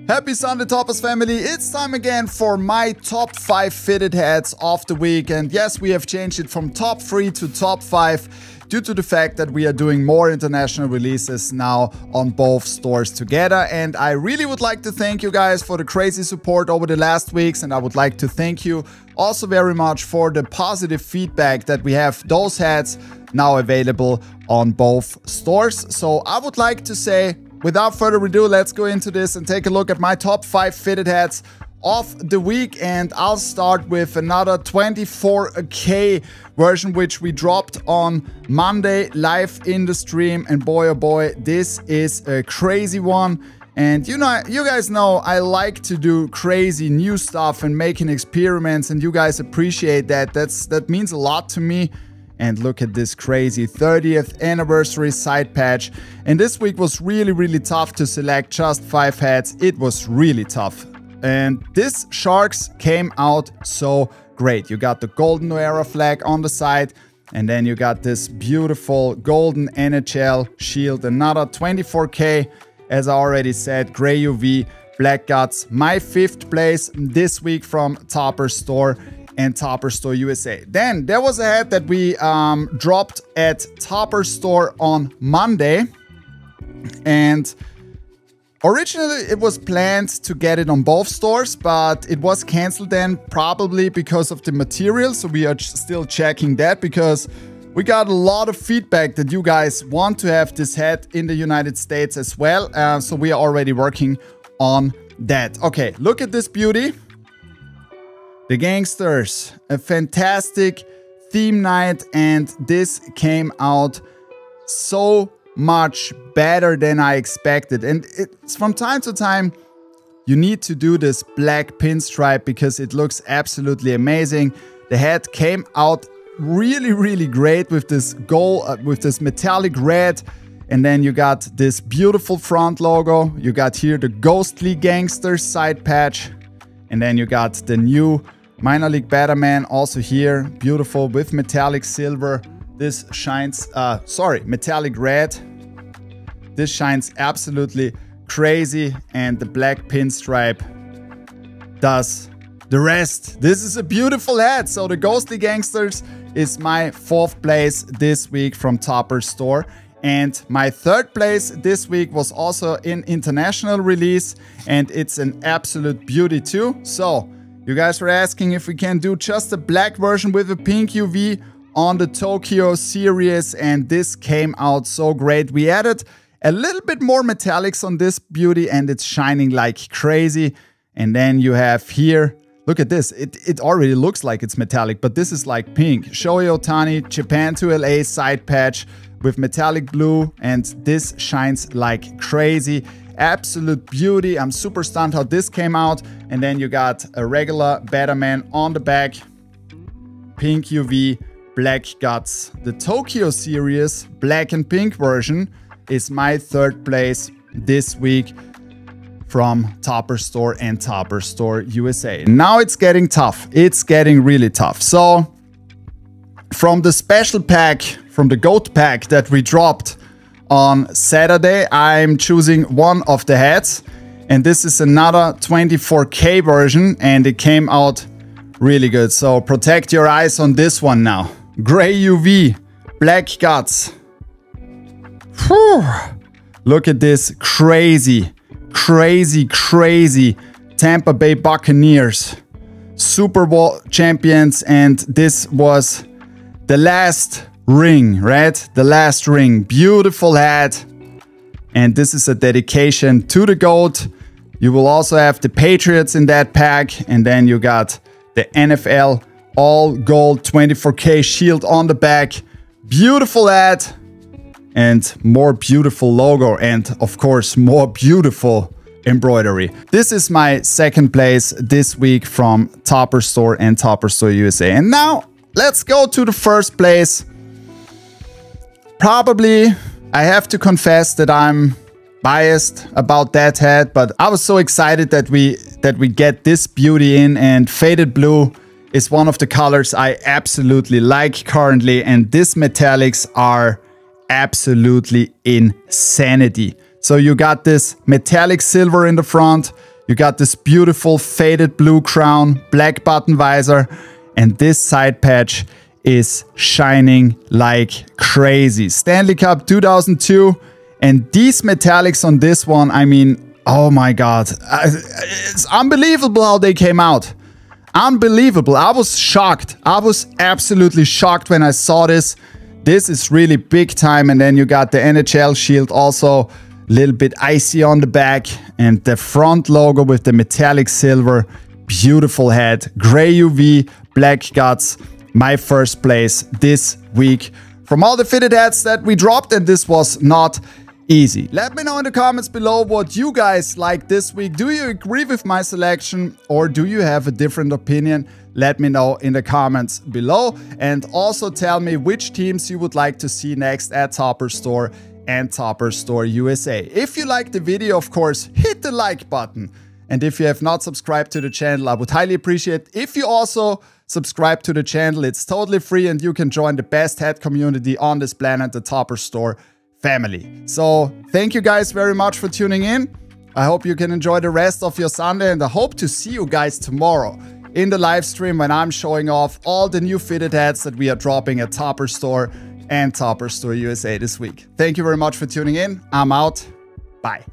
Happy Sunday, Toppers family. It's time again for my top 5 fitted hats of the week. And yes, we have changed it from top 3 to top 5 due to the fact that we are doing more international releases now on both stores together. And I really would like to thank you guys for the crazy support over the last weeks. And I would like to thank you also very much for the positive feedback that we have those hats now available on both stores. So I would like to say, without further ado, let's go into this and take a look at my top 5 fitted hats of the week. And I'll start with another 24K version, which we dropped on Monday live in the stream. And boy, oh boy, this is a crazy one. And you guys know I like to do crazy new stuff and making experiments, and you guys appreciate that. That means a lot to me. And look at this crazy 30th anniversary side patch. And this week was really tough to select just 5 hats. It was really tough. And this Sharks came out so great. You got the golden era flag on the side. And then you got this beautiful golden NHL shield. Another 24K, as I already said, gray UV, black guts. My 5th place this week from Topperzstore and Topperzstore USA. Then there was a hat that we dropped at Topperzstore on Monday, and originally it was planned to get it on both stores, but it was cancelled then, probably because of the material. So we are still checking that, because we got a lot of feedback that you guys want to have this hat in the United States as well. So we are already working on that. Okay, look at this beauty. The Gangsters, a fantastic theme night, and this came out so much better than I expected. And it's from time to time, you need to do this black pinstripe because it looks absolutely amazing. The hat came out really great with this gold, with this metallic red. And then you got this beautiful front logo. You got here the Ghostly Gangsters side patch. And then you got the new Minor League Batman also here, beautiful with metallic silver. This shines, metallic red. This shines absolutely crazy, and the black pinstripe does the rest. This is a beautiful hat. So the Ghostly Gangsters is my 4th place this week from Topperzstore. And my 3rd place this week was also in international release, and it's an absolute beauty too. So you guys were asking if we can do just a black version with a pink UV on the Tokyo series, and this came out so great. We added a little bit more metallics on this beauty, and it's shining like crazy. And then you have here, look at this. It already looks like it's metallic, but this is like pink. Shohei Ohtani, Japan to LA side patch with metallic blue, and this shines like crazy. Absolute beauty. I'm super stunned how this came out. And then you got a regular Batman on the back, pink UV, black guts. The Tokyo series black and pink version is my 3rd place this week from Topperzstore and Topperzstore USA. Now it's getting tough. It's getting really tough. So from the special pack, from the GOAT pack that we dropped on Saturday, I'm choosing one of the hats, and this is another 24K version, and it came out really good. So protect your eyes on this one now. Gray UV, black guts. Whew. Look at this crazy Tampa Bay Buccaneers Super Bowl champions, and this was the last ring, right? The last ring. Beautiful hat. And this is a dedication to the GOAT. You will also have the Patriots in that pack. And then you got the NFL all gold 24K shield on the back. Beautiful hat. And more beautiful logo. And of course, more beautiful embroidery. This is my 2nd place this week from Topperzstore and Topperzstore USA. And now let's go to the 1st place. Probably, I have to confess that I'm biased about that hat, but I was so excited that we get this beauty in, and faded blue is one of the colors I absolutely like currently, and these metallics are absolutely insanity. So you got this metallic silver in the front, You got this beautiful faded blue crown, black button visor, and this side patch is shining like crazy. Stanley Cup 2002, and these metallics on this one, I mean, oh my God. It's unbelievable how they came out. Unbelievable. I was shocked. I was absolutely shocked when I saw this. This is really big time. And then you got the NHL shield also, a little bit icy on the back, and the front logo with the metallic silver. Beautiful head, gray UV, black guts. My first place this week from all the fitted hats that we dropped, and this was not easy. Let me know in the comments below what you guys like this week. Do you agree with my selection, or do you have a different opinion? Let me know in the comments below, and also tell me which teams you would like to see next at Topperzstore and Topperzstore USA. If you liked the video, of course, hit the like button. And if you have not subscribed to the channel, I would highly appreciate if you also subscribe to the channel. It's totally free, and you can join the best hat community on this planet, the Topperzstore family. So thank you guys very much for tuning in. I hope you can enjoy the rest of your Sunday, and I hope to see you guys tomorrow in the live stream when I'm showing off all the new fitted hats that we are dropping at Topperzstore and Topperzstore USA this week. Thank you very much for tuning in. I'm out. Bye.